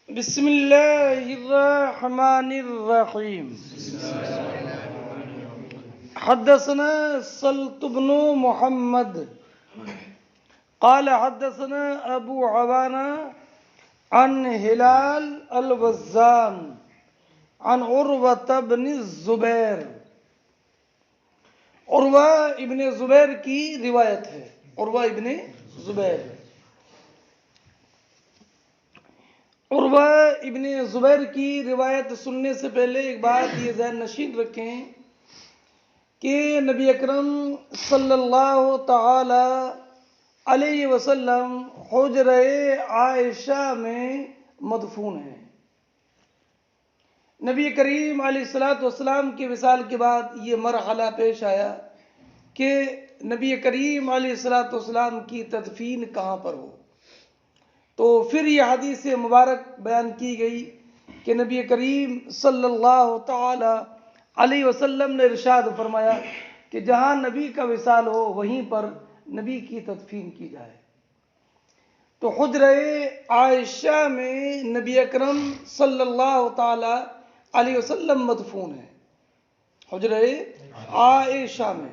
بسم الله الرحمن الرحيم. حدثنا سلط بن محمد قال حدثنا ابو عوانة عن هلال الوزان عن عروة بن الزبیر. عروہ ابن زبیر کی روایت ہے. عروہ ابن زبیر. عروہ ابن زبیر کی روایت سننے سے پہلے ایک بات یہ ذہن نشین رکھیں کہ نبی اکرم صلی اللہ تعالی علیہ وسلم حجرہ عائشہ میں مدفون ہیں. نبی کریم علیہ الصلوۃ والسلام کے وصال کے بعد یہ مرحلہ پیش آیا کہ نبی کریم علیہ الصلوۃ والسلام کی تدفین کہاں پر ہو. تو پھر یہ حدیث مبارک بیان کی گئی کہ نبی کریم صلی اللہ تعالی علیہ وسلم نے ارشاد فرمایا کہ جہاں نبی کا وصال ہو وہیں پر نبی کی تدفین کی جائے. تو حجرہ عائشہ میں نبی اکرم صلی اللہ تعالی علیہ وسلم مدفون ہیں. حجرہ عائشہ میں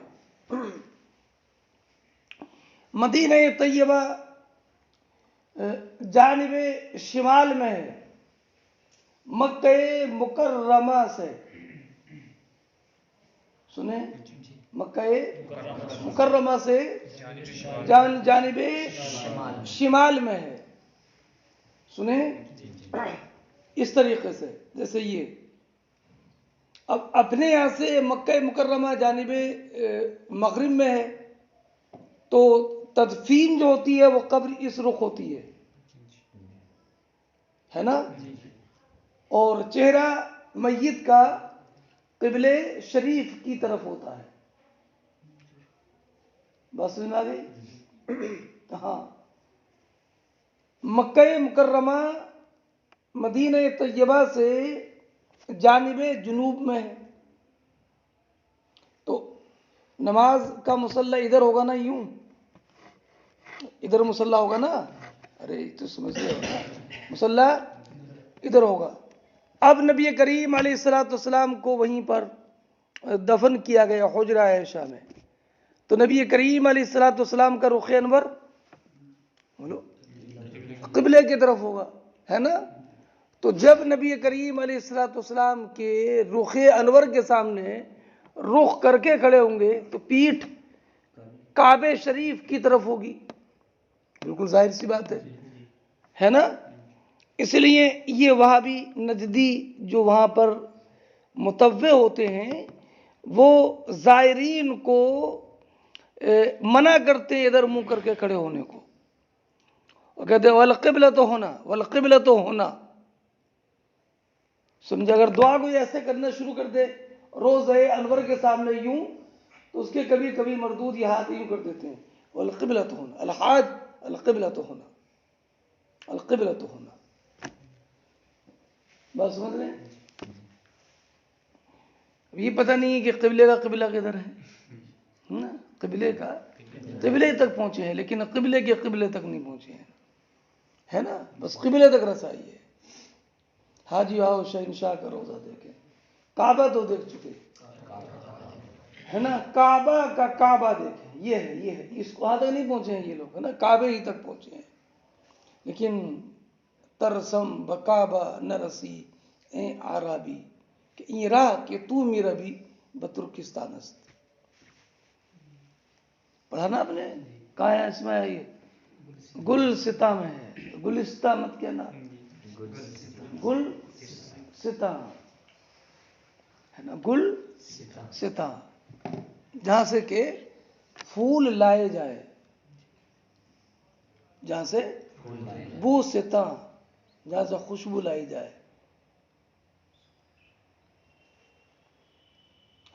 مدینہ طیبہ جانب شمال میں ہے. مکہ مکرمہ سے سنیں مکہ مکرمہ سے جانب شمال میں ہے. سنیں اس طریقے سے جیسے یہ اب اپنے یہاں سے مکہ مکرمہ جانب مغرب میں ہے تو تدفین جو ہوتی ہے وہ قبر اس رخ ہوتی ہے نا. اور چہرہ میت کا قبلہ شریف کی طرف ہوتا ہے. بس سمجھ آ گئی. ہاں مکہ مکرمہ مدینہ طیبہ سے جانب جنوب میں ہے. تو نماز کا مصلی ادھر ہوگا نا, یوں ادھر مصلی ہوگا نا. ارے تو سمجھ رہے ہو مصلی ادھر ہوگا. اب نبی کریم علیہ الصلوۃ والسلام کو وہیں پر دفن کیا گیا حجرہ عائشہ میں. تو نبی کریم علیہ الصلوۃ والسلام کا رخ انور بولو قبلے کی طرف ہوگا ہے نا. تو جب نبی کریم علیہ الصلوۃ والسلام کے رخ انور کے سامنے رخ کر کے کھڑے ہوں گے تو پیٹھ کعبہ شریف کی طرف ہوگی. بالکل ظاہر سی بات ہے نا. اس لیے یہ وہابی نجدی جو وہاں پر متوع ہوتے ہیں وہ زائرین کو منع کرتے ہیں ادھر منہ کر کے کھڑے ہونے کو. وہ کہتے ہیں والقبلۃ ہونا والقبلۃ ہونا. سمجھے اگر دعا کو ایسے کرنا شروع کر دے روز انور کے سامنے یوں تو اس کے کبھی کبھی مردود یہ ہاتھ یوں کر دیتے ہیں والقبلۃ ہونا الحاج القبلۃ ہونا القبلۃ ہونا. بس سمجھ رہے ہیں. یہ پتہ نہیں ہے کہ قبلے کا قبلہ کدھر ہے. قبلے کا قبلے تک پہنچے ہیں لیکن قبلے کے قبلے تک نہیں پہنچے ہیں ہے نا. بس قبلے تک رسائی ہے. حاجی آؤ شہنشاہ کا روزہ دیکھیں. کعبہ تو دیکھ چکے ہے نا. کعبہ کا کعبہ دیکھیں. یہ ہے اس کو وہاں تک نہیں پہنچے ہیں یہ لوگ ہے نا. کعبے ہی تک پہنچے ہیں لیکن ترسم بکعبہ نرسی اے عربی کہ این راہ کہ تو میرا بھی بترکستان است. پڑھا نا آپ نے. کہاں ہے اس میں یہ گلستہ میں ہے. گلستہ مت کہنا گلستہ ہے نا. گلستہ جہاں سے کہ پھول لائے جائے. جہاں سے بو ستا جہاں سے خوشبو لائی جائے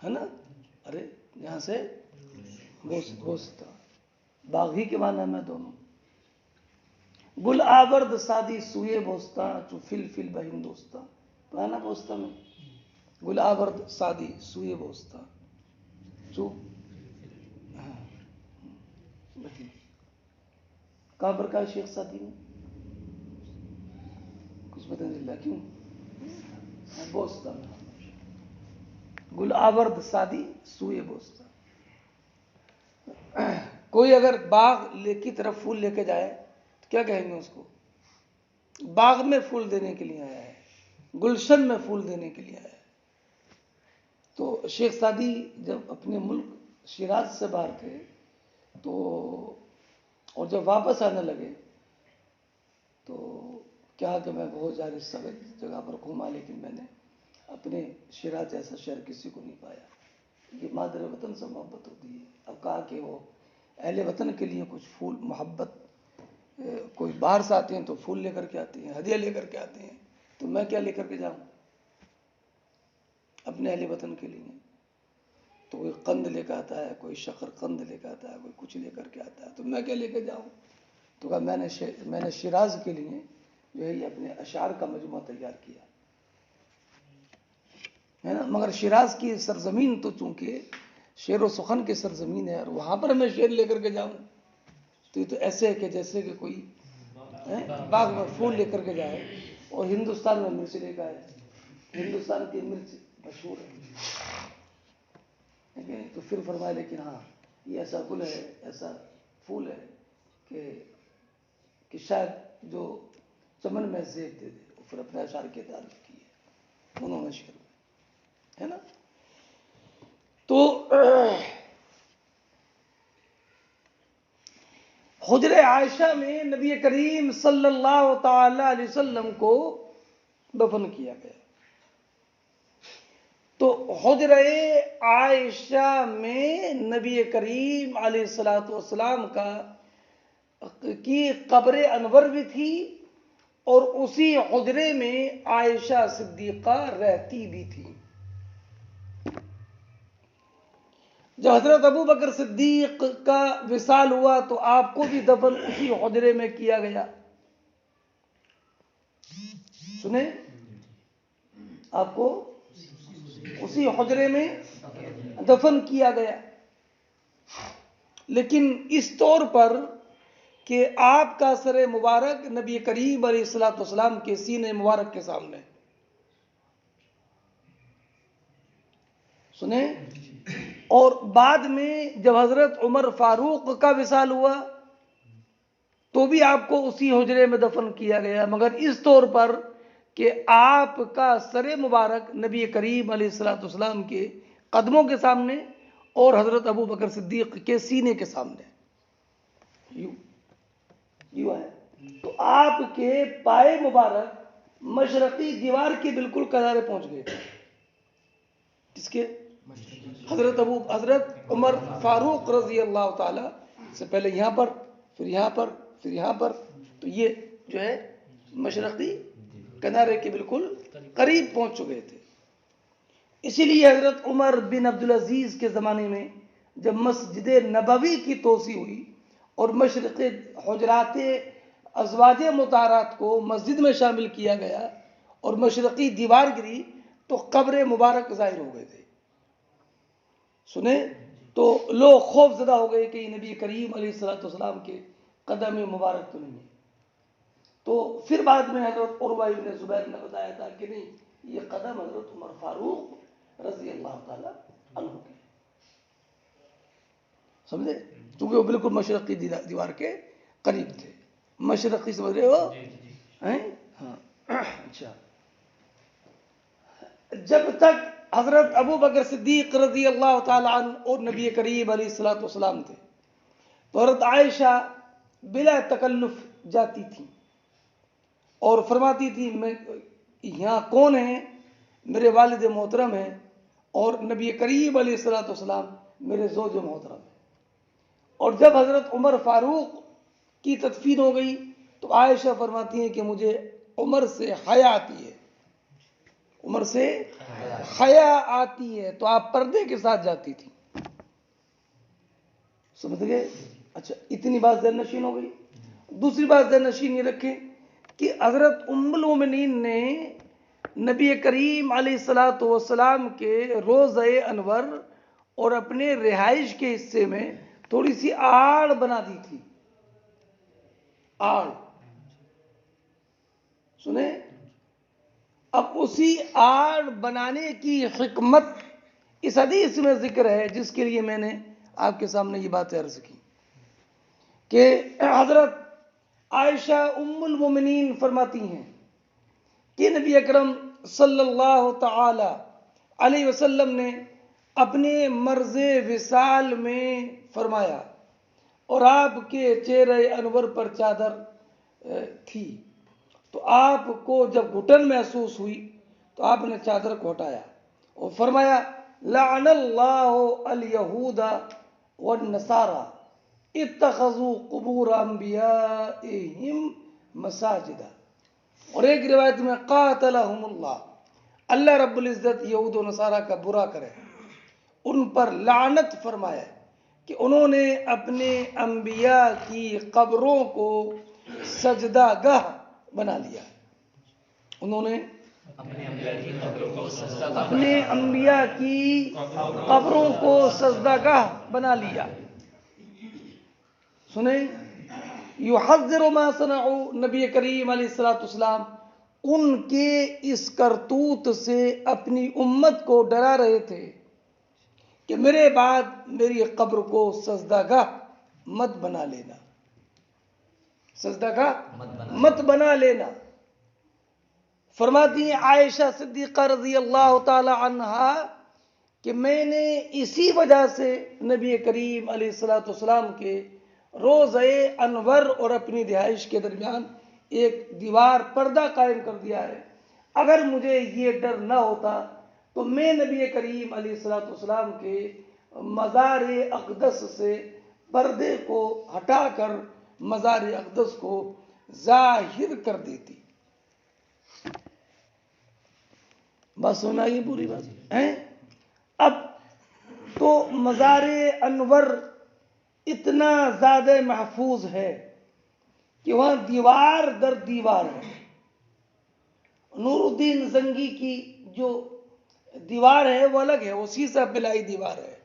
ہے نا. ارے جہاں سے بوستا باغی کے معنی میں دونوں. گل آورد سادی سوئے بوستا چو فل فل بہن دوستا. تو ہے نا بوستا میں گل آورد سادی سوئے بوستا چو کہاں پر کہا شیخ سادی نے. کچھ عصمت اللہ کیوں بوستا گل آورد سادی سوئے بوستا. کوئی اگر باغ کی طرف پھول لے کے جائے تو کیا کہیں گے اس کو؟ باغ میں پھول دینے کے لیے آیا ہے, گلشن میں پھول دینے کے لیے آیا ہے. تو شیخ سعدی جب اپنے ملک شیراز سے باہر تھے تو اور جب واپس آنے لگے تو کیا کہ میں بہت زیادہ سب جگہ پر گھوما لیکن میں نے اپنے شیراز جیسا شہر کسی کو نہیں پایا. یہ مادر وطن سے محبت ہوتی ہے. اب کہا کہ وہ اہل وطن کے لیے کچھ پھول محبت, کوئی باہر سے آتے ہیں تو پھول لے کر کے آتے ہیں, ہدیہ لے کر کے آتے ہیں, تو میں کیا لے کر کے جاؤں اپنے اہل وطن کے لیے؟ تو کوئی قند لے کے آتا ہے, کوئی شکر قند لے کے آتا ہے, کوئی کچھ لے کر کے آتا ہے, تو میں کیا لے کے جاؤں؟ تو کہا میں نے شیراز کے لیے جو ہے یہ اپنے اشعار کا مجموعہ تیار کیا ہے نا. مگر شیراز کی سرزمین تو چونکہ شعر و سخن کی سرزمین ہے اور وہاں پر میں شعر لے کر کے جاؤں تو یہ تو ایسے ہے کہ جیسے کہ کوئی باغ میں پھول لے کر کے جائے اور ہندوستان میں مرچ لے کے آئے. ہندوستان کی مرچ مشہور ہے. تو پھر فرمایا لیکن ہاں یہ ایسا گل ہے, ایسا پھول ہے کہ شاید جو چمن میں زیب دے دے. وہ پھر اپنے اشعار کی تعریف کی ہے انہوں نے شعر ہے نا. تو حجر عائشہ میں نبی کریم صلی اللہ تعالی علیہ وسلم کو دفن کیا گیا. تو حجر عائشہ میں نبی کریم علیہ الصلوۃ والسلام کی قبر انور بھی تھی اور اسی حجرے میں عائشہ صدیقہ رہتی بھی تھی. جب حضرت ابو بکر صدیق کا وصال ہوا تو آپ کو بھی دفن اسی حجرے میں کیا گیا. سنیں, آپ کو اسی حجرے میں دفن کیا گیا, لیکن اس طور پر کہ آپ کا سر مبارک نبی کریم علیہ الصلوۃ والسلام کے سینے مبارک کے سامنے. سنیں, اور بعد میں جب حضرت عمر فاروق کا وصال ہوا تو بھی آپ کو اسی حجرے میں دفن کیا گیا, مگر اس طور پر کہ آپ کا سر مبارک نبی کریم علیہ الصلوۃ والسلام کے قدموں کے سامنے اور حضرت ابو بکر صدیق کے سینے کے سامنے یوں ہے. تو آپ کے پائے مبارک مشرقی دیوار کے بالکل کنارے پہنچ گئے. کس کے؟ حضرت عمر فاروق رضی اللہ تعالی سے پہلے یہاں پر, پھر یہاں پر, پھر یہاں پر. تو یہ جو ہے مشرقی کنارے کے بالکل قریب پہنچ چکے تھے. اسی لیے حضرت عمر بن عبدالعزیز کے زمانے میں جب مسجد نبوی کی توسیع ہوئی اور مشرقی حجرات ازواج مطہرات کو مسجد میں شامل کیا گیا اور مشرقی دیوار گری تو قبر مبارک ظاہر ہو گئے تھے. سنیں, تو لوگ خوف زدہ ہو گئے کہ نبی کریم علیہ الصلوۃ والسلام کے قدم مبارک تو نہیں ہے. تو پھر بعد میں حضرت عروہ بن زبیر نے بتایا تھا کہ نہیں, یہ قدم حضرت عمر فاروق رضی اللہ تعالی عنہ کے. سمجھے, کیونکہ وہ بالکل مشرقی دیوار کے قریب تھے. مشرقی سمجھ رہے ہو؟ ہاں. اچھا, جب تک حضرت ابو بکر صدیق رضی اللہ تعالی عنہ اور نبی کریم علیہ الصلوۃ والسلام تھے تو حضرت عائشہ بلا تکلف جاتی تھی اور فرماتی تھی میں یہاں کون ہیں؟ میرے والد محترم ہیں اور نبی کریم علیہ الصلوۃ والسلام میرے زوج محترم ہیں. اور جب حضرت عمر فاروق کی تدفین ہو گئی تو عائشہ فرماتی ہیں کہ مجھے عمر سے حیا آتی ہے. عمر سے حیا آتی ہے, تو آپ پردے کے ساتھ جاتی تھی. سمجھ گئے؟ اچھا, اتنی بات ذہن نشین ہو گئی. دوسری بات ذہن نشین یہ رکھیں کہ حضرت ام المومنین نے نبی کریم علیہ الصلوۃ والسلام کے روضہ انور اور اپنے رہائش کے حصے میں تھوڑی سی آڑ بنا دی تھی. آڑ, سنیں, اب اسی آڑ بنانے کی حکمت اس حدیث میں ذکر ہے، جس کے لیے میں نے آپ کے سامنے یہ بات عرض کی کہ حضرت عائشہ ام المومنین فرماتی ہیں کہ نبی اکرم صلی اللہ تعالی علیہ وسلم نے اپنے مرض وصال میں فرمایا اور آپ کے چہرے انور پر چادر تھی، تو آپ کو جب گھٹن محسوس ہوئی تو آپ نے چادر کو ہٹایا اور فرمایا لعن اللہ الیہود والنصارى اتخذوا قبور انبیائہم مساجدا، اور ایک روایت میں قاتلہم اللہ رب العزت یہود و نصارہ کا برا کرے، ان پر لعنت فرمائے کہ انہوں نے اپنے انبیاء کی قبروں کو سجدہ گاہ بنا لیا، انہوں نے اپنے انبیاء کی قبروں کو سجدہ گاہ بنا لیا۔ سنیں، یحذر ما صنعوا، نبی کریم علیہ الصلوۃ والسلام ان کے اس کرتوت سے اپنی امت کو ڈرا رہے تھے کہ میرے بعد میری قبر کو سجدہ گاہ مت بنا لینا، سجدہ گاہ مت بنا لینا۔ فرماتی ہیں عائشہ صدیقہ رضی اللہ تعالی عنہا کہ میں نے اسی وجہ سے نبی کریم علیہ الصلوۃ والسلام کے روضہ انور اور اپنی رہائش کے درمیان ایک دیوار پردہ قائم کر دیا ہے، اگر مجھے یہ ڈر نہ ہوتا تو میں نبی کریم علیہ الصلوۃ والسلام کے مزار اقدس سے پردے کو ہٹا کر مزار اقدس کو ظاہر کر دیتی۔ بس سنا یہ پوری بات ہے۔ اب تو مزار انور اتنا زیادہ محفوظ ہے کہ وہاں دیوار در دیوار ہے۔ نور الدین زنگی کی جو دیوار ہے وہ الگ ہے، وہ سیسہ پلائی دیوار ہے،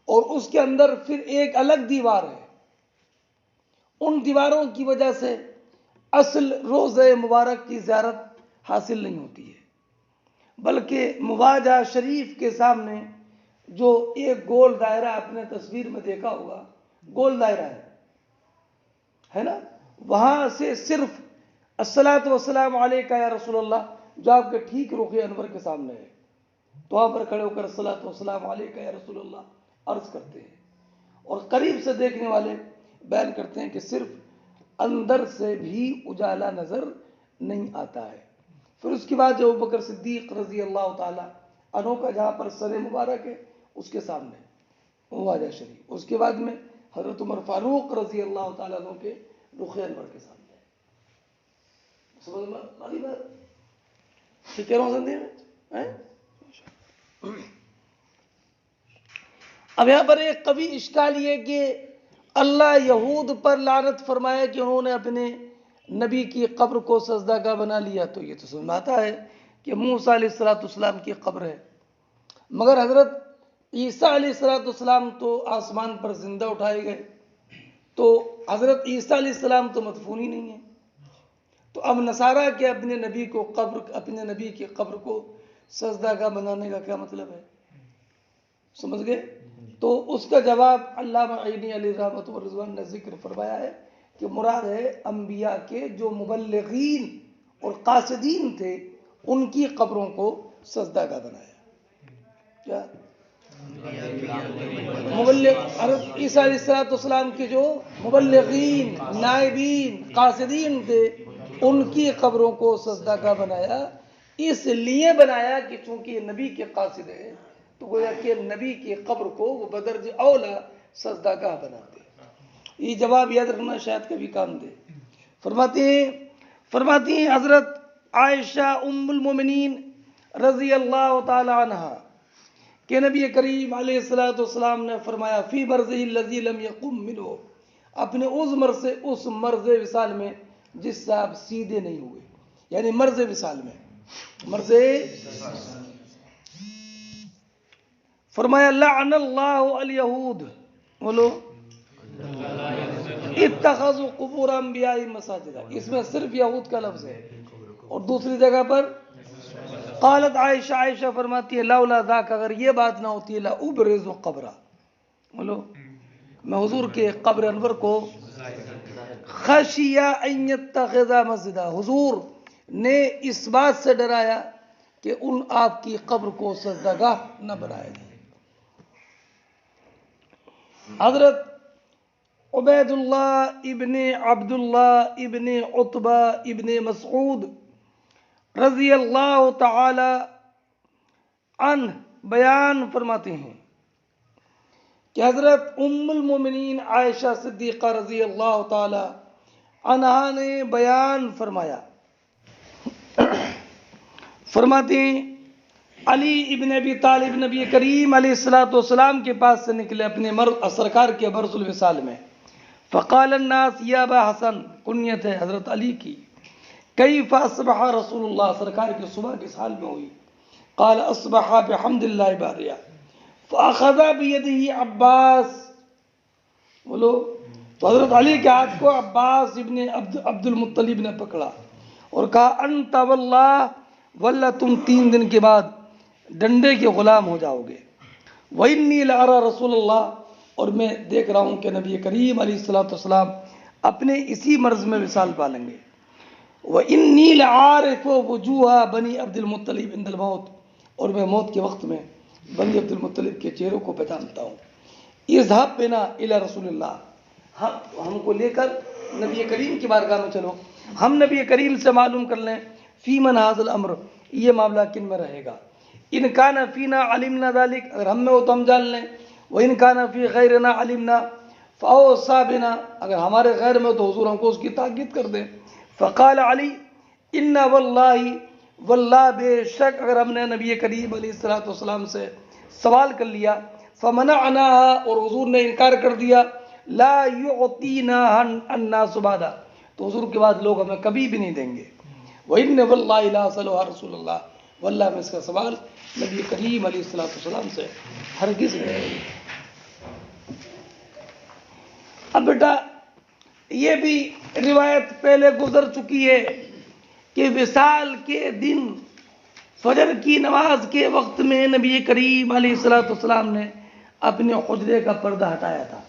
اور اس کے اندر پھر ایک الگ دیوار ہے۔ ان دیواروں کی وجہ سے اصل روضہ مبارک کی زیارت حاصل نہیں ہوتی ہے، بلکہ مواجہ شریف کے سامنے جو ایک گول دائرہ آپ نے تصویر میں دیکھا ہوگا، گول دائرہ ہے نا، وہاں سے صرف الصلاۃ والسلام علیکہ یا رسول اللہ جو آپ کے ٹھیک رخ انور کے سامنے ہے، تو وہاں پر کھڑے ہو کر الصلاۃ والسلام علیکہ یا رسول اللہ عرض کرتے ہیں، اور قریب سے دیکھنے والے بیان کرتے ہیں کہ صرف اندر سے بھی اجالا نظر نہیں آتا ہے۔ پھر اس کے بعد جو ابوبکر صدیق رضی اللہ تعالی عنہ کا جہاں پر سر مبارک ہے اس کے سامنے مواجہ شریف، اس کے بعد میں حضرت عمر فاروق رضی اللہ تعالیٰ عنہ کے رخ انور کے سامنے ہے۔ سمجھ میں آ رہی بات؟ ٹھیک کہہ رہا ہوں زندگی میں؟ اب یہاں پر ایک کبھی اشکال یہ کہ اللہ یہود پر لعنت فرمایا کہ انہوں نے اپنے نبی کی قبر کو سجدہ گاہ بنا لیا، تو یہ تو سمجھ میں آتا ہے کہ موسیٰ علیہ الصلوۃ والسلام کی قبر ہے، مگر حضرت عیسیٰ علیہ الصلوۃ والسلام تو آسمان پر زندہ اٹھائے گئے، تو حضرت عیسیٰ علیہ السلام تو مدفون ہی نہیں ہے، تو اب نصارہ کے اپنے نبی کی قبر کو سجدہ گاہ بنانے کا کیا مطلب ہے؟ سمجھ گئے؟ تو اس کا جواب علامہ عینی علیہ رحمۃ والرضوان نے ذکر فرمایا ہے کہ مراد ہے انبیاء کے جو مبلغین اور قاصدین تھے ان کی قبروں کو سجدہ گاہ بنایا۔ کیا مبلغ حضرت عیسیٰ علیہ الصلوۃ والسلام کے جو مبلغین، نائبین، قاصدین تھے ان کی قبروں کو سجدہ گاہ بنایا، اس لیے بنایا کہ چونکہ یہ نبی کے قاصد ہیں تو گویا کہ نبی کی قبر کو وہ بدرج اولا سجدہ گاہ بناتے۔ یہ جواب یاد رکھنا شاید کبھی کام دے۔ فرماتی ہیں حضرت عائشہ ام المومنین رضی اللہ تعالی عنہا کہ نبی کریم علیہ الصلوۃ والسلام نے فرمایا فی مرضہ الذی لم یقم منہ، اپنے اس مرض وصال میں جس سے آپ سیدھے نہیں ہوئے، یعنی مرض وصال میں فرمایا لعن اللہ الیہود، بولو اتخذوا قبور انبیاء مساجد، اس میں صرف یہود کا لفظ ہے، اور دوسری جگہ پر قالت عائشہ، عائشہ فرماتی ہے لولا ذاک، اگر یہ بات نہ ہوتی لا ابرز قبرہ، بولو میں حضور کے قبر انور کو خشیہ ان یتخذ مسجدہ، حضور نے اس بات سے ڈرایا کہ ان آپ کی قبر کو سجدگاہ نہ بنائے جائے۔ حضرت عبید اللہ ابن عبداللہ ابن عتبہ ابن مسعود رضی اللہ تعالی عنہ بیان فرماتے ہیں کہ حضرت ام المومنین عائشہ صدیقہ رضی اللہ تعالی عنہا نے بیان فرمایا، فرماتے ہیں علی ابن ابی طالب نبی کریم علیہ الصلوۃ والسلام کے پاس سے نکلے اپنے سرکار کے برس الوصال میں، فقال الناس یا ابا حسن، کنیت ہے حضرت علی کی، کیف اصبح رسول اللہ، سرکار کی صبح کس حال میں ہوئی؟ قال اصبح بحمد اللہ باریا، فاخذ بیدہ عباس، بولو تو حضرت علی کے ہاتھ کو عباس ابن عبد المطلب نے پکڑا اور کہا انت واللہ، واللہ تم 3 دن کے بعد ڈنڈے کے غلام ہو جاؤ گے، وانی لارى رسول اللہ، اور میں دیکھ رہا ہوں کہ نبی کریم علیہ الصلوۃ والسلام اپنے اسی مرض میں وصال پالیں گے، وانی لعارف وجوہ بنی عبد المطلب عند الموت، اور میں موت کے وقت میں بنی عبد المطلب کے چہروں کو پہچانتا ہوں، اذهب بنا الى رسول اللہ، ہم کو لے کر نبی کریم کی بارگاہ میں چلو، ہم نبی کریم سے معلوم کر لیں فی من ھذا الامر، یہ معاملہ کن میں رہے گا، ان کان فینا علمنا ذلک، اگر ہم میں ہو تو ہم جان لیں، وان کان فی غیرنا علمنا فاوصى بنا، اگر ہمارے غیر میں تو حضور ہم کو اس کی تاکید کر دیں۔ فقال علی ان واللہ، واللہ بے شک اگر ہم نے نبی کریم علیہ الصلوۃ والسلام سے سوال کر لیا، فمنعناها، اور حضور نے انکار کر دیا، لا يعطيناها الناس بعدا، تو حضور کے بعد لوگ ہمیں کبھی بھی نہیں دیں گے، وَإِنَّ وَاللَّهِ لَا أَسْأَلُهَا رسول اللہ، واللہ میں اس کا سوال نبی کریم علیہ الصلوۃ والسلام سے ہرگز نہیں۔ اب بیٹا یہ بھی روایت پہلے گزر چکی ہے کہ وصال کے دن فجر کی نماز کے وقت میں نبی کریم علیہ الصلوۃ والسلام نے اپنے حجرے کا پردہ ہٹایا تھا،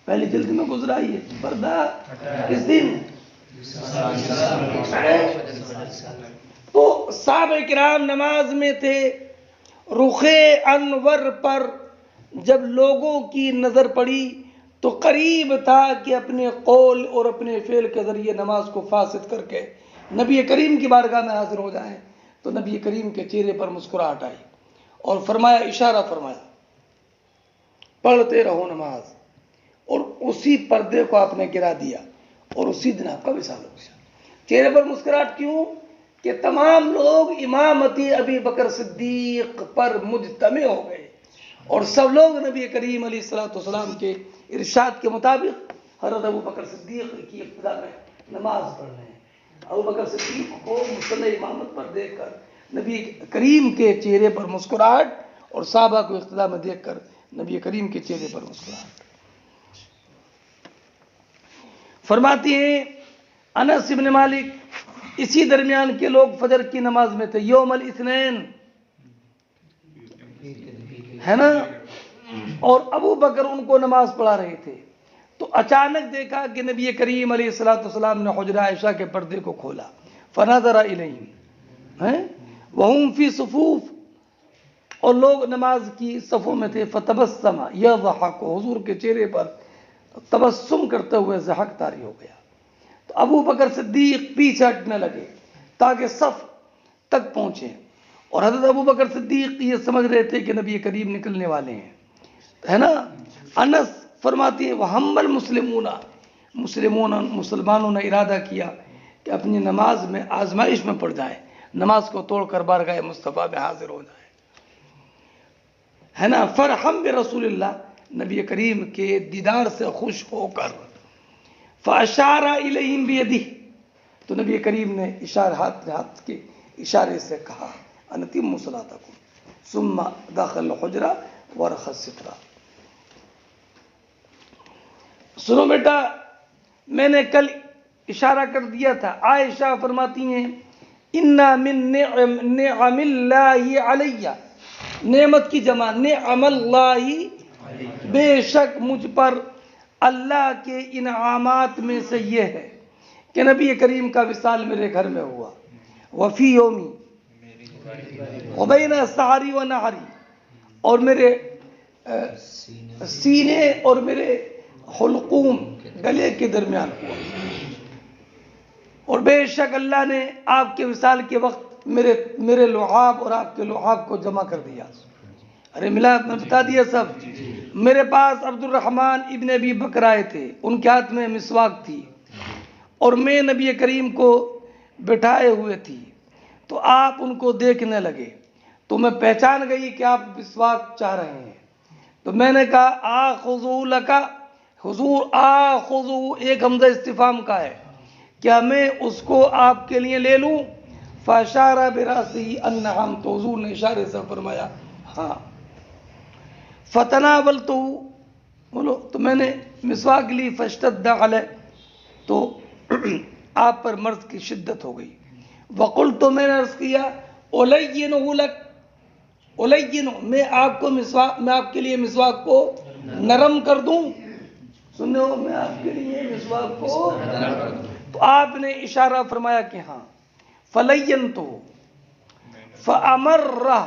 پہلی جلد میں گزرا یہ پردہ کس دن؟ تو صحابہ کرام نماز میں تھے، رخ انور پر جب لوگوں کی نظر پڑی تو قریب تھا کہ اپنے قول اور اپنے فعل کے ذریعے نماز کو فاسد کر کے نبی کریم کی بارگاہ میں حاضر ہو جائیں، تو نبی کریم کے چہرے پر مسکراہٹ آئی اور فرمایا، اشارہ فرمایا پڑھتے رہو نماز، اور اسی پردے کو آپ نے گرا دیا اور اسی دن آپ کا وصال ہو گیا۔ چہرے پر مسکراہٹ کیوں؟ کہ تمام لوگ امامتی ابی بکر صدیق پر مجتمع ہو گئے اور سب لوگ نبی کریم علیہ الصلوۃ والسلام کے ارشاد کے مطابق حضرت ابو بکر صدیق کی ابتدا میں نماز پڑھ رہے ہیں۔ ابو بکر صدیق کو مصلی امامت پر دیکھ کر نبی کریم کے چہرے پر مسکراہٹ، اور صحابہ کو اقتداء میں دیکھ کر نبی کریم کے چہرے پر مسکراہٹ۔ فرماتے ہیں انس بن مالک، اسی درمیان کے لوگ فجر کی نماز میں تھے، یوم الاثنین ہے نا، اور ابو بکر ان کو نماز پڑھا رہے تھے، تو اچانک دیکھا کہ نبی کریم علیہ الصلوۃ والسلام نے حجرہ عائشہ کے پردے کو کھولا، فنظر الیہم وہم فی صفوف، اور لوگ نماز کی صفوں میں تھے، فتبسم یضحک، حضور کے چہرے پر تبسم کرتے ہوئے ضحک طاری ہو گیا، تو ابو بکر صدیق پیچھے ہٹنے لگے تاکہ صف تک پہنچے، اور حضرت ابو بکر صدیق یہ سمجھ رہے تھے کہ نبی کریم نکلنے والے ہیں، ہے نا۔ انس فرماتی ہے وَهَمَّ الْمُسْلِمُونَ، مسلمانوں نے ارادہ کیا کہ اپنی نماز میں آزمائش میں پڑ جائیں، نماز کو توڑ کر بارگاہ مصطفیٰ میں حاضر ہو جائیں، ہے نا۔ فرحم برسول اللہ، نبی کریم کے دیدار سے خوش ہو کر، فَأَشَارَ إِلَيْهِمْ بِيَدِهِ، تو نبی کریم نے ہاتھ کے اشارے سے کہا أَنْتِمُّ صَلَاتَكُمْ ثُمَّ دَخَلَ الْحُجْرَةَ وَرَخَى السِّتْرَةَ۔ سنو بیٹا، میں نے کل اشارہ کر دیا تھا، عائشہ فرماتی ہیں انا من نعم اللہ علیہ، نعمت کی جمع نعم اللہ، بے شک مجھ پر اللہ کے انعامات میں سے یہ ہے کہ نبی کریم کا وصال میرے گھر میں ہوا، وفی یومی وبین سحری و نحری، اور میرے سینے اور میرے حلقوم گلے کے درمیان ہوا، اور بے شک اللہ نے آپ کے وصال کے وقت میرے لعاب اور آپ کے لعاب کو جمع کر دیا۔ ارے ملا، میں بتا دیا سب۔ میرے پاس عبد الرحمن ابن ابی بکر آئے تھے، ان کے ہاتھ میں مسواک تھی، اور میں نبی کریم کو بٹھائے ہوئے تھی، تو آپ ان کو دیکھنے لگے، تو میں پہچان گئی کہ آپ مسواک چاہ رہے ہیں، تو میں نے کہا آخذو لکا، حضور آخذو ایک حمزہ استفہام کا ہے، کیا میں اس کو آپ کے لیے لے لوں؟ فاشارہ براسہ انہم، تو حضور نے اشارے سے فرمایا ہاں۔ فتناولتہ، بولو، تو میں نے مسواک لی، فاشتد علیہ، تو آپ پر مرض کی شدت ہو گئی۔ وقلت، میں نے عرض کیا الینہ لک، الینہ، میں آپ کے لیے مسواک کو نرم کر دوں، سنو، میں آپ کے لیے مسواک کو، تو آپ نے اشارہ فرمایا کہ ہاں۔ فلینتہ فامرہ،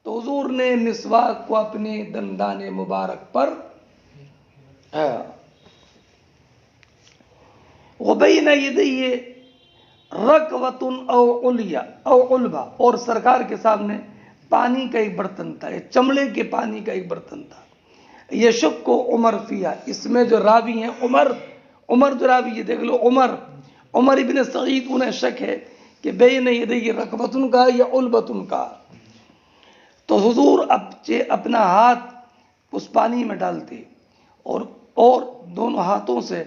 تو حضور نے مسواک کو اپنے دندان مبارک پر وبین یدیہ رکوۃ او علیا او علبہ، اور سرکار کے سامنے پانی کا ایک برتن تھا، چمڑے کے پانی کا ایک برتن تھا، یشک کو عمر فیہا، اس میں جو راوی ہیں عمر جو راوی، یہ دیکھ لو، عمر ابن سعید، انہیں شک ہے کہ بین یدیہ رکوۃ کا یا علبۃ کا، تو حضور اپنا ہاتھ اس پانی میں ڈالتے اور دونوں ہاتھوں سے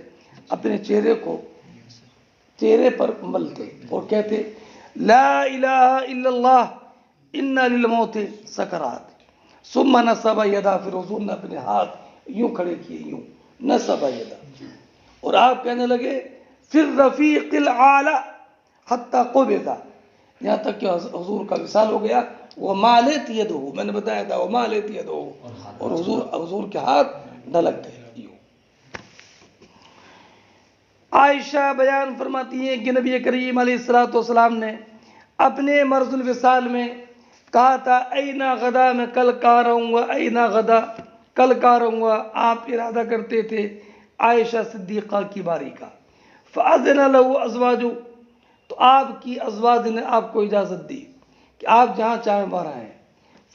اپنے چہرے پر ملتے اور کہتے لا الہ الا اللہ ان للموت سکرات، ثم نصب یدا، پھر حضور نے اپنے ہاتھ یوں کھڑے کیے، یوں نصب یدا، اور آپ کہنے لگے فی الرفیق الاعلی حتی قبض، یہاں تک کہ حضور کا وصال ہو گیا، وہ مالت یدہ، میں نے بتایا تھا وہ مالت یدہ، اور حضور کے ہاتھ ڈھلک گئے۔ عائشہ بیان فرماتی ہیں کہ نبی کریم علیہ الصلوۃ والسلام نے اپنے مرض الوصال میں کہا تھا اینا غدا، میں کل کہاں رہوں گا، اینا غدا، کل کہاں رہوں گا، آپ ارادہ کرتے تھے عائشہ صدیقہ کی باری کا۔ فاذن له ازواجہ، تو آپ کی ازواج نے آپ کو اجازت دی کہ آپ جہاں چاہیں وہاں رہیں۔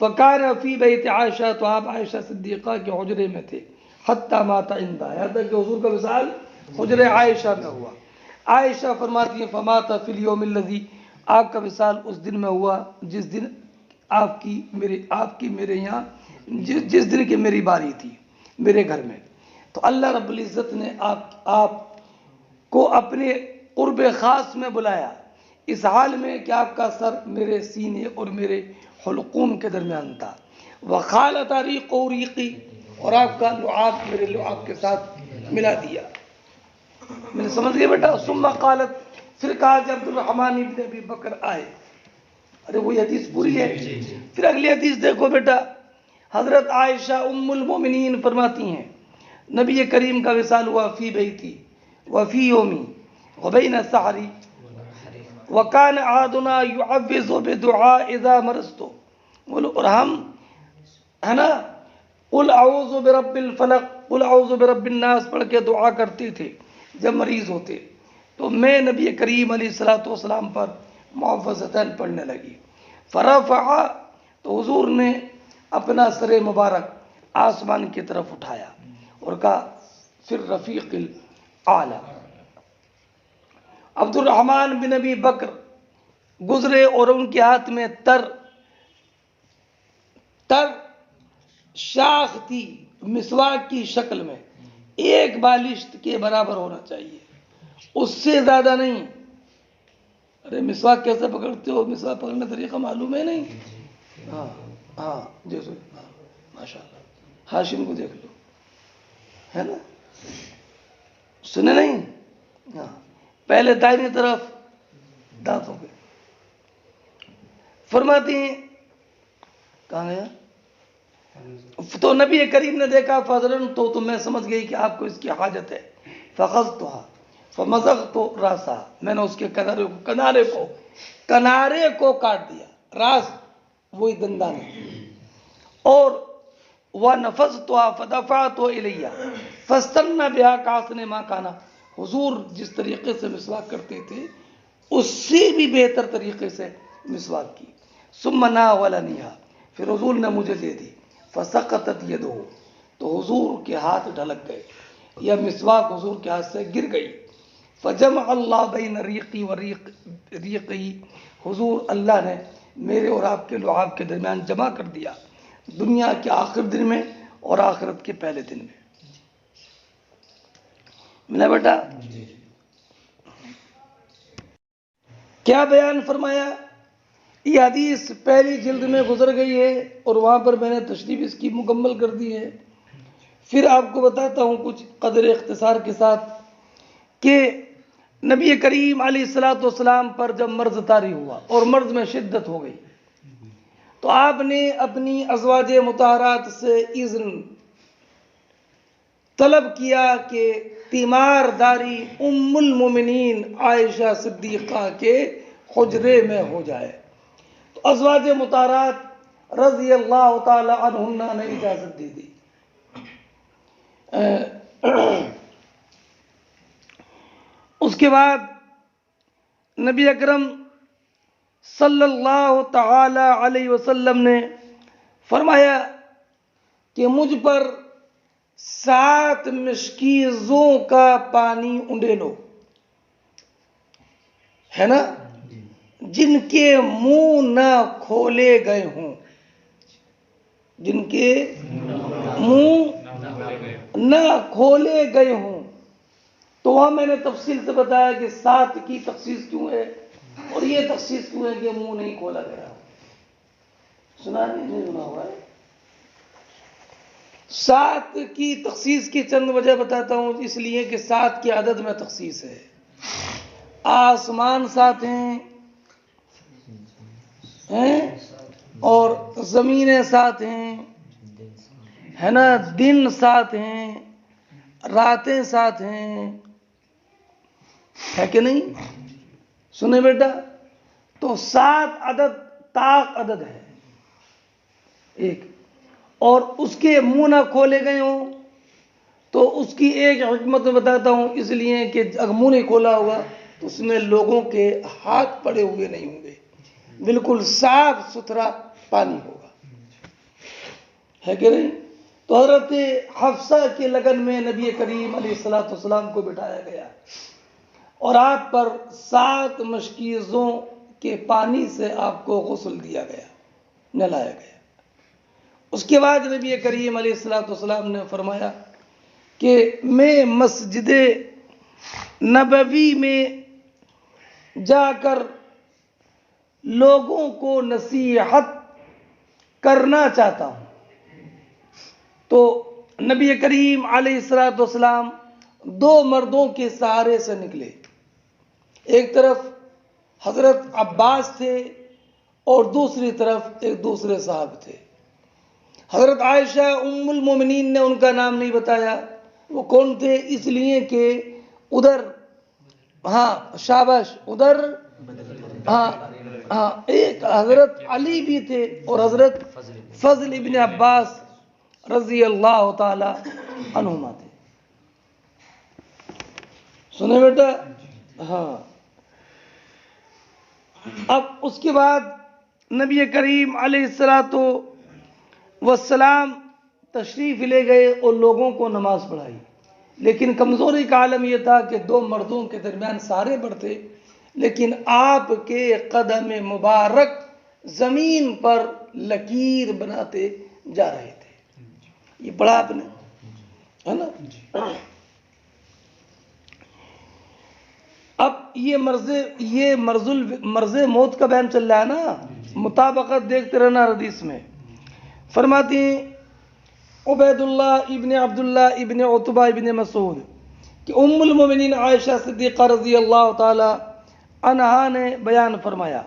فکان فی بیت عائشہ، تو آپ عائشہ صدیقہ کے حجرے میں تھے، حتی مات عندہ، یہاں تک کہ حضور کا وصال حجرے عائشہ میں ہوا۔ عائشہ فرماتی ہیں فمات فی الیوم الذی، آپ کا وصال اس دن میں ہوا جس دن آپ کی میرے یہاں، جس دن کی میری باری تھی میرے گھر میں۔ تو اللہ رب العزت نے آپ کو اپنے قرب خاص میں بلایا، اس حال میں کہ آپ کا سر میرے سینے اور میرے حلقوم کے درمیان تھا، وخالط ریقہ ریقی، اور آپ کا لعاب میرے لعاب کے ساتھ ملا دیا۔ میں نے سمجھ گیا بیٹا؟ ثم قالت، پھر کہا کہ عبد الرحمن ابن ابی بکر آئے۔ ارے وہی حدیث پوری ہے، پھر اگلی حدیث دیکھو بیٹا۔ حضرت عائشہ ام المومنین فرماتی ہیں نبی کریم کا وصال ہوا فی بیتی وفی یومی وبین سحری، وکان احدنا یعوذ بدعاء اذا مرضت، بولو، اور ہم ہے نا قل اعوذ برب الفلق قل اعوذ برب الناس پڑھ کے دعا کرتے تھے جب مریض ہوتے، تو میں نبی کریم علیہ الصلوۃ والسلام پر معوذتین پڑھنے لگی۔ فرفع، تو حضور نے اپنا سر مبارک آسمان کی طرف اٹھایا اور کہا فی الرفیق الاعلی۔ عبد الرحمن بن ابی بکر گزرے اور ان کے ہاتھ میں تر شاخ تھی، مسواک کی شکل میں، ایک بالشت کے برابر ہونا چاہیے، اس سے زیادہ نہیں۔ ارے مسواک کیسے پکڑتے ہو؟ مسواک پکڑنے کا طریقہ معلوم ہے نہیں؟ ہاں جی ماشاء اللہ، ہاشم کو دیکھ لو، ہے نا، سنے نہیں؟ ہاں، پہلے دائنی طرف دانتوں پہ، فرماتی ہیں کہاں گیا؟ تو نبی کریم نے دیکھا فضرن تو میں سمجھ گئی کہ آپ کو اس کی حاجت ہے. فخذتها فمزغت راسها، میں نے اس کے کنارے کو کاٹ دیا. راس وہی دندان ہے. اور وَنَفَذْتُهَا فَدَفَعْتُهَا إِلَيَّ فَاسْتَنَّ بِهَا كَعْصْنِ مَا كَانَ. حضور جس طریقے سے مسواک کرتے تھے اس سے بھی بہتر طریقے سے مسواک کی. ثُمَّ نَاوَلَنِيهَا، پھر حضور نے مجھے دے دی. فَسَقَطَتْ يَدُهُ، تو حضور کے ہاتھ ڈھلک گئے یا مسواک حضور کے ہاتھ سے گر گئی. فَجَمَعَ اللَّهُ بَيْنَ رِيقِي وَرِيقِهِ، حضور اللہ نے میرے اور آپ کے لعاب کے درمیان جمع کر دیا، دنیا کے آخر دن میں اور آخرت کے پہلے دن میں. ملا بیٹا؟ کیا بیان فرمایا؟ یہ حدیث پہلی جلد میں گزر گئی ہے اور وہاں پر میں نے تشریح اس کی مکمل کر دی ہے. پھر آپ کو بتاتا ہوں کچھ قدر اختصار کے ساتھ کہ نبی کریم علیہ الصلوۃ والسلام پر جب مرض طاری ہوا اور مرض میں شدت ہو گئی تو آپ نے اپنی ازواج مطہرات سے اذن طلب کیا کہ تیمار داری ام المومنین عائشہ صدیقہ کے حجرے میں ہو جائے. تو ازواج مطہرات رضی اللہ تعالی عنہن نے اجازت دے دی. اس کے بعد نبی اکرم صلی اللہ تعالی علیہ وسلم نے فرمایا کہ مجھ پر 7 مشکیزوں کا پانی انڈیلو، ہے نا، جن کے منہ نہ کھولے گئے ہوں، جن کے منہ نہ کھولے گئے ہوں. تو وہاں میں نے تفصیل سے بتایا کہ 7 کی تخصیص کیوں ہے اور یہ تخصیص کیوں ہے کہ منہ نہیں کھولا گیا. سنا نہیں سنا ہوا ہے؟ 7 کی تخصیص کی چند وجہ بتاتا ہوں، اس لیے کہ 7 کی عدد میں تخصیص ہے. آسمان 7 ہیں اور زمینیں 7 ہیں، ہے نا، دن 7 ہیں، راتیں 7 ہیں، ہے کہ نہیں؟ سنے بیٹا، تو 7 عدد طاق عدد ہے ایک. اور اس کے منہ نہ کھولے گئے ہوں تو اس کی ایک حکمت میں بتاتا ہوں، اس لیے کہ اگر منہ نہیں کھولا ہوگا تو اس میں لوگوں کے ہاتھ پڑے ہوئے نہیں ہوں گے، بالکل صاف ستھرا پانی ہوگا، ہے کہ نہیں؟ تو حضرت حفصہ کے لگن میں نبی کریم علیہ الصلوۃ والسلام کو بٹھایا گیا اور آپ پر 7 مشکیزوں کے پانی سے آپ کو غسل دیا گیا، نہلایا گیا. اس کے بعد نبی کریم علیہ الصلوۃ والسلام نے فرمایا کہ میں مسجد نبوی میں جا کر لوگوں کو نصیحت کرنا چاہتا ہوں. تو نبی کریم علیہ الصلوۃ والسلام 2 مردوں کے سہارے سے نکلے. ایک طرف حضرت عباس تھے اور دوسری طرف ایک دوسرے صاحب تھے. حضرت عائشہ ام المومنین نے ان کا نام نہیں بتایا وہ کون تھے، اس لیے کہ ادھر شاباش ادھر ایک حضرت علی بھی تھے اور حضرت فضل ابن عباس رضی اللہ تعالی عنہما تھے. سنے بیٹا؟ ہاں. اب اس کے بعد نبی کریم علیہ الصلوۃ والسلام تشریف لے گئے اور لوگوں کو نماز پڑھائی. لیکن کمزوری کا عالم یہ تھا کہ 2 مردوں کے درمیان سارے بڑھتے، لیکن آپ کے قدم مبارک زمین پر لکیر بناتے جا رہے تھے. یہ پڑھا آپ نے، ہے نا؟ اب یہ مرض موت کا بیان چل رہا ہے نا، مطابقت دیکھتے رہنا حدیث میں. فرماتی ہیں عبید اللہ ابن عبداللہ ابن عتبہ ابن مسعود کہ ام المومنین عائشہ صدیقہ رضی اللہ تعالی عنہا نے بیان فرمایا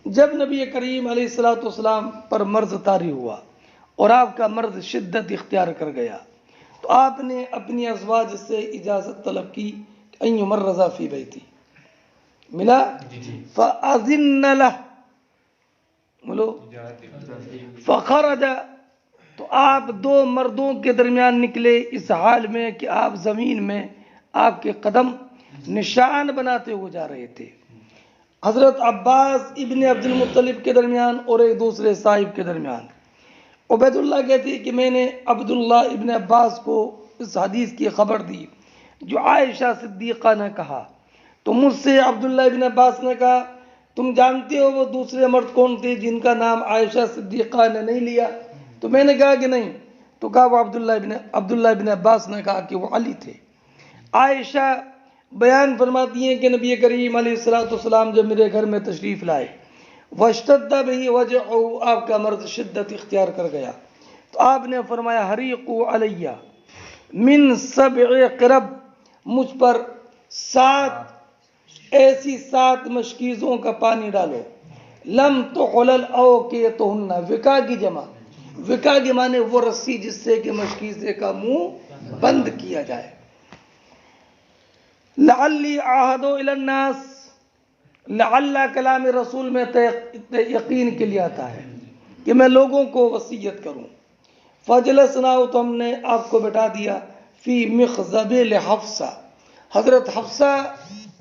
جب نبی کریم علیہ الصلوۃ والسلام پر مرض طاری ہوا اور آپ کا مرض شدت اختیار کر گیا تو آپ نے اپنی ازواج سے اجازت طلب کی کہ ان یمرض فی بیتی ملا فاذن له بولو فخرج تو آپ دو مردوں کے درمیان نکلے اس حال میں کہ آپ زمین میں آپ کے قدم نشان بناتے ہوئے جا رہے تھے حضرت عباس ابن عبد المطلب کے درمیان اور ایک دوسرے صاحب کے درمیان عبید اللہ کہتے ہیں کہ میں نے عبداللہ ابن عباس کو اس حدیث کی خبر دی جو عائشہ صدیقہ نے کہا تو مجھ سے عبداللہ ابن عباس نے کہا تم جانتے ہو وہ دوسرے مرد کون تھے جن کا نام عائشہ صدیقہ نے نہیں لیا تو میں نے کہا کہ نہیں تو کہا وہ عبداللہ ابن عباس نے کہا کہ وہ علی تھے عائشہ بیان فرماتی ہیں کہ نبی کریم علیہ الصلوۃ والسلام جب میرے گھر میں تشریف لائے واشتد بہ وجعہ آپ کا مرض شدت اختیار کر گیا تو آپ نے فرمایا حریقوا علیہ من 7 قرب مجھ پر 7 مشکیزوں کا پانی ڈالو لم تحلل اوکیتہن وکا کی جمع وکا کے معنی وہ رسی جس سے کہ مشکیزے کا منہ بند کیا جائے لعلی عہدو الی الناس لعل کلام رسول میں یقین کے لیے آتا ہے کہ میں لوگوں کو وصیت کروں فجلسنا تو ہم نے آپ کو بٹھا دیا فی مخزب لحفصہ حضرت حفصہ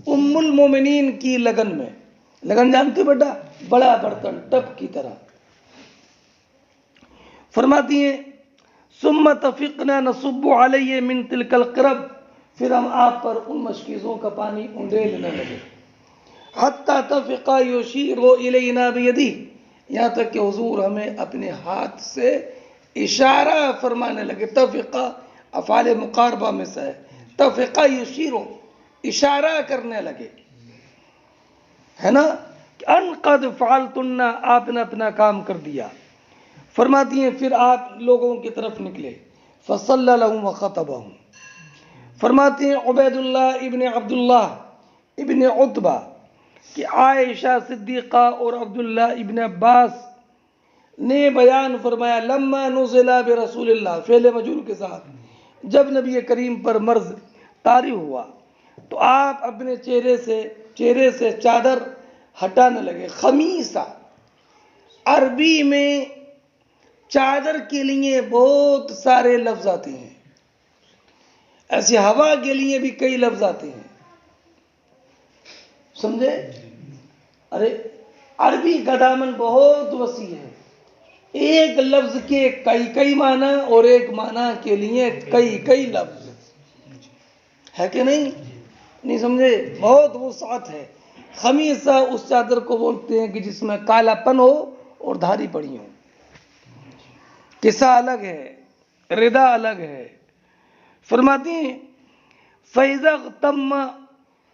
ام المومنین کی لگن میں لگن جانتے ہو بیٹا بڑا برتن ٹپ کی طرح فرماتی ہیں ثم تفقنا نصب علیہ من تلک القرب پھر ہم آپ پر ان مشکیزوں کا پانی انڈیلنے لگے حتی تفقا یشیر الینا بیدی یہاں تک کہ حضور ہمیں اپنے ہاتھ سے اشارہ فرمانے لگے تفقا افعال مقاربہ میں سے ہے تفقا یشیر اشارہ کرنے لگے ہے نا ان قد فعلتن آپ نے اپنا کام کر دیا فرماتی ہیں پھر آپ لوگوں کی طرف نکلے فصلی لہم وخطبہم فرماتے ہیں عبید اللہ ابن عبداللہ ابن عتبہ کہ عائشہ صدیقہ اور عبداللہ ابن عباس نے بیان فرمایا لما نزل برسول اللہ فعل مجہول کے ساتھ جب نبی کریم پر مرض طاری ہوا تو آپ اپنے چہرے سے چادر ہٹانے لگے خمیسہ عربی میں چادر کے لیے بہت سارے لفظ آتے ہیں ایسے ہوا کے لیے بھی کئی لفظ آتے ہیں سمجھے ارے عربی کا دامن بہت وسیع ہے ایک لفظ کے کئی معنی اور ایک معنی کے لیے کئی لفظ ہے کہ نہیں سمجھے بہت وسعت ہے خمیسہ اس چادر کو بولتے ہیں کہ جس میں کالا پن ہو اور دھاری پڑی ہو قصہ الگ ہے ردا الگ ہے فرماتی ہیں فَإِذَا اغْتَمَّ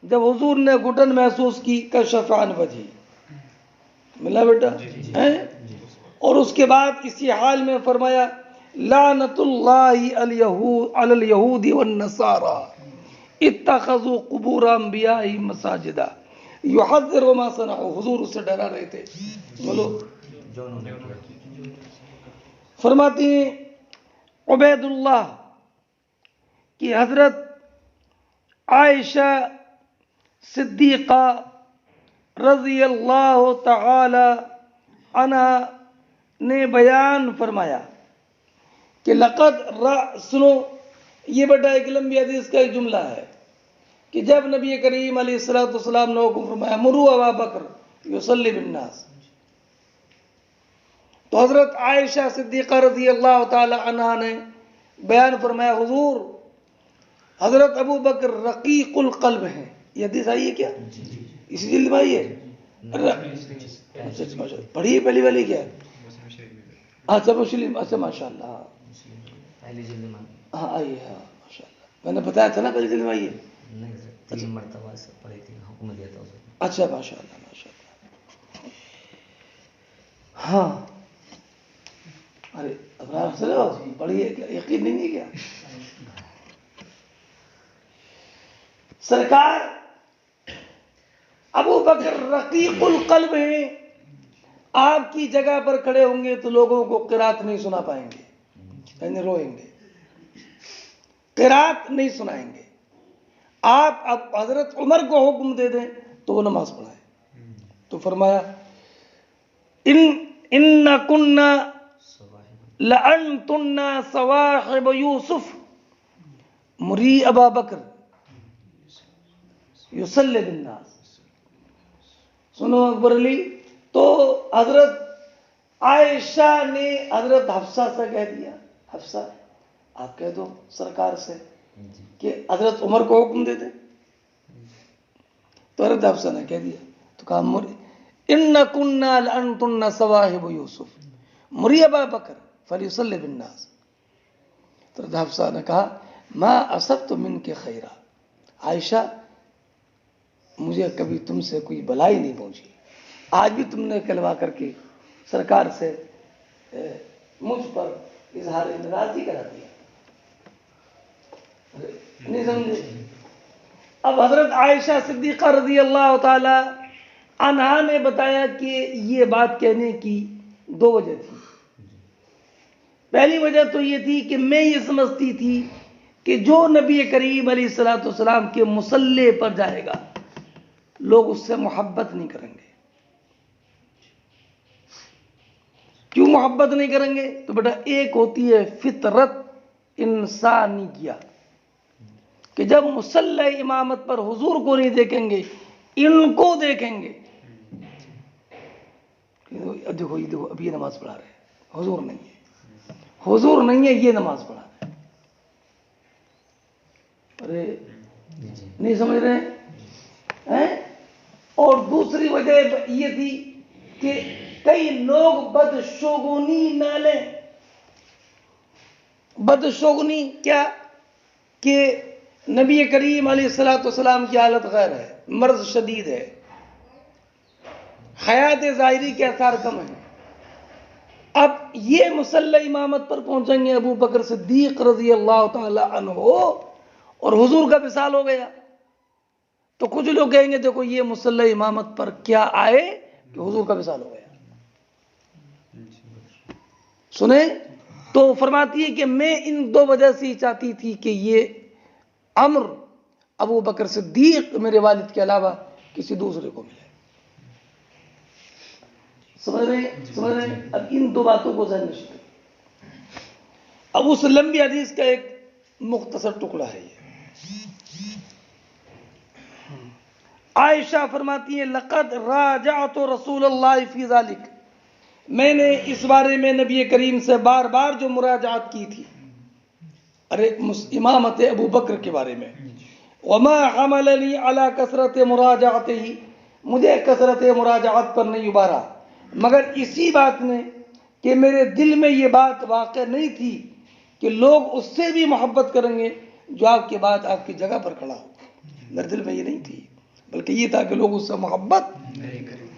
جب حضور نے گھٹن محسوس کی کشف عن وجہی ملا بیٹا اور اس کے بعد اسی حال میں فرمایا لعنت اللہ علی الیہود والنصارى اتخذوا قبور انبیائہم مساجدا یحذر ما صنعوا حضور اس سے ڈرا رہے تھے بولو فرماتی ہیں عبید اللہ کہ حضرت عائشہ صدیقہ رضی اللہ تعالی عنہ نے بیان فرمایا کہ لقد سنو یہ بیٹا ایک لمبی حدیث کا ایک جملہ ہے کہ جب نبی کریم علیہ الصلوۃ والسلام نے حکم فرمایا مروا ابا بکر یصلی بالناس تو حضرت عائشہ صدیقہ رضی اللہ تعالی عنہ نے بیان فرمایا حضور حضرت ابو بکر رقیق القلب ہیں یہ حدیث آئی ہے کیا اسی جلد میں آئی ہے پڑھی پہلی والی کیا اچھا مسلم اچھا ماشاء اللہ ہاں آئی ہے ماشاء اللہ میں نے بتایا تھا نا پہلی جلد میں آئی ہے اچھا ماشاء اللہ ہاں ارے ابرار پڑھیے کیا یقین نہیں ہے کیا سرکار ابو بکر رقیق القلب ہیں آپ کی جگہ پر کھڑے ہوں گے تو لوگوں کو قرات نہیں سنا پائیں گے، یعنی روئیں گے، قرات نہیں سنائیں گے۔ آپ اب حضرت عمر کو حکم دے دیں تو وہ نماز پڑھائے۔ تو فرمایا ان کننا لانتن صواحب یوسف مری ابا بکر یصلی بالناس۔ سنو اکبر علی، تو حضرت عائشہ نے حضرت حفصہ سے کہہ دیا، حفصہ آپ کہہ دو سرکار سے کہ حضرت عمر کو حکم دے دیں۔ تو حضرت حفصہ نے کہہ دیا، تو کہا ان کننا لانتن صواحب یوسف مری ابا بکر فلیصلی بالناس۔ تو حضرت حفصہ نے کہا ما اصبت منک خیرا، عائشہ مجھے کبھی تم سے کوئی بلائی نہیں پہنچی، آج بھی تم نے کلمہ کر کے سرکار سے مجھ پر اظہار ناراضگی کرا دیا، نہیں سمجھے؟ اب حضرت عائشہ صدیقہ رضی اللہ تعالی عنہا نے بتایا کہ یہ بات کہنے کی دو وجہ تھی۔ پہلی وجہ تو یہ تھی کہ میں یہ سمجھتی تھی کہ جو نبی کریم علیہ الصلوۃ والسلام کے مصلی پر جائے گا لوگ اس سے محبت نہیں کریں گے۔ کیوں محبت نہیں کریں گے؟ تو بیٹا ایک ہوتی ہے فطرت انسانیہ کہ جب مصلی امامت پر حضور کو نہیں دیکھیں گے، ان کو دیکھیں گے، دیکھو یہ دیکھو اب یہ نماز پڑھا رہے ہیں، حضور نہیں ہے، حضور نہیں ہے، یہ نماز پڑھا رہے ہیں۔ ارے نہیں سمجھ رہے ہیں؟ اور دوسری وجہ یہ تھی کہ کئی لوگ بدشگونی نہ لیں۔ بدشگونی کیا؟ کہ نبی کریم علیہ الصلوۃ والسلام کی حالت غیر ہے، مرض شدید ہے، حیات ظاہری کے آثار کم ہیں، اب یہ مصلی امامت پر پہنچیں گے ابو بکر صدیق رضی اللہ تعالی عنہ اور حضور کا وصال ہو گیا، تو کچھ لوگ کہیں گے دیکھو یہ مصلی امامت پر کیا آئے کہ حضور کا وصال ہو گیا۔ سنیں تو فرماتی ہے کہ میں ان دو وجہ سے ہی چاہتی تھی کہ یہ امر ابو بکر صدیق میرے والد کے علاوہ کسی دوسرے کو ملے۔ سمجھ رہے ہیں؟ اب ان دو باتوں کو ذہن نشین کریں۔ اب اس لمبی حدیث کا ایک مختصر ٹکڑا ہے یہ۔ عائشہ فرماتی ہیں لقد راجعت رسول اللہ فی ذلک، میں نے اس بارے میں نبی کریم سے بار بار جو مراجعات کی تھی، ارے امامت ابو بکر کے بارے میں، وما حملنی علی کثرت مراجعته، مجھے کثرت مراجعات پر نہیں ابھارا مگر اسی بات نے کہ میرے دل میں یہ بات واقع نہیں تھی کہ لوگ اس سے بھی محبت کریں گے جو آپ کے بعد آپ کی جگہ پر کھڑا ہو۔ میرے دل میں یہ نہیں تھی، بلکہ یہ تھا کہ لوگ اس سے محبت نہیں کریں گے،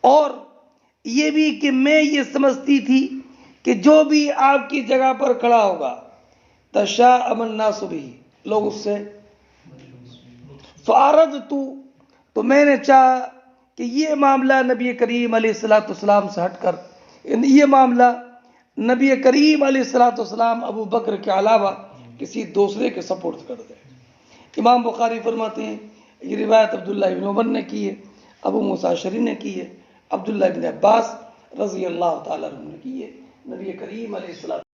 اور یہ بھی کہ میں یہ سمجھتی تھی کہ جو بھی آپ کی جگہ پر کھڑا ہوگا تشاءم الناس بہ، لوگ اس سے فاردت، تو میں نے چاہا کہ یہ معاملہ نبی کریم علیہ الصلوۃ والسلام سے ہٹ کر یہ معاملہ نبی کریم علیہ الصلوۃ والسلام ابو بکر کے علاوہ کسی دوسرے کے سپورٹ کر دے۔ امام بخاری فرماتے ہیں یہ روایت عبداللہ بن عمر نے کی ہے، ابو موسیٰ اشعری نے کی ہے، عبداللہ بن عباس رضی اللہ تعالیٰ عنہ نے کی ہے، نبی کریم علیہ الصلوۃ